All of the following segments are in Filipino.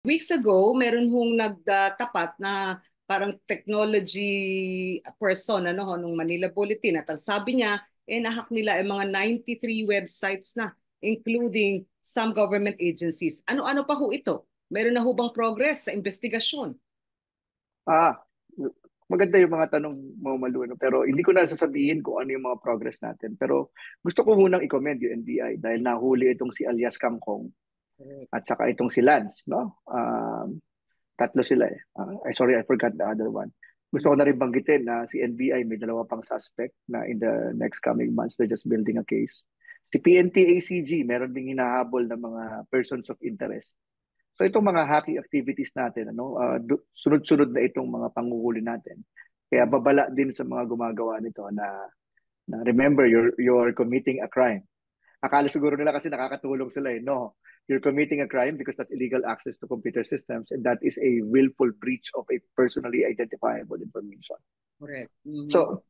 Weeks ago, meron hong nagtapat na parang technology person ano ho nung Manila Bulletin, at ang sabi niya nahak nila ay mga 93 websites na, including some government agencies. Ano-ano pa ho ito? Meron na ho bang progress sa investigasyon? Ah, maganda yung mga tanong mo, Malu, no? Pero hindi ko na sasabihin kung ano yung mga progress natin. Pero gusto ko munang i-commend yung NBI dahil nahuli itong si alias Kangkong Correct. at saka itong si Lance, no? Tatlo sila eh. Sorry, I forgot the other one. Gusto ko na rin banggitin na si NBI may dalawa pang suspect na in the next coming months, they're just building a case. Si PNP-ACG, meron ding hinahabol ng mga persons of interest. So itong mga hacking activities natin, sunod-sunod na itong mga panguhuli natin. Kaya babala din sa mga gumagawa nito na remember, you're committing a crime. Akala siguro nila kasi nakakatulong sila eh. No, you're committing a crime because that's illegal access to computer systems and that is a willful breach of a personally identifiable information. Correct. So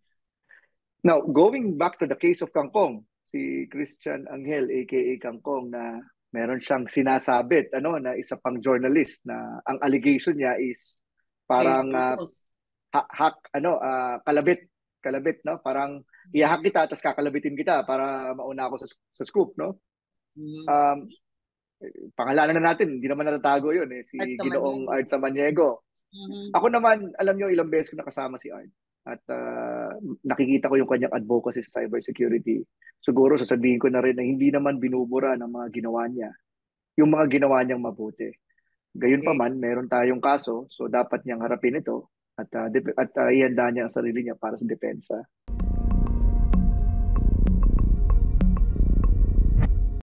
now, going back to the case of Kangkong, si Christian Angel aka Kangkong na meron siyang sinasabit na isa pang journalist na ang allegation niya is Fake parang news. kalabit no, parang ihahak kita tapos kakalabitin kita para mauna ako sa scoop no. Mhm. um Pangalanan na natin, hindi naman natatago yun eh, At si sa Ginoong Maniego. Art Samaniego. Mhm. Ako naman, alam nyo, ilang beses ko nakasama si Art. At nakikita ko yung kanyang advocacy sa cybersecurity. Siguro sasabihin ko na rin na hindi naman binubura ng mga ginawa niya. Yung mga ginawa niyang mabuti. Okay. Gayunpaman, meron tayong kaso, so dapat niyang harapin ito at ihanda niya ang sarili niya para sa depensa.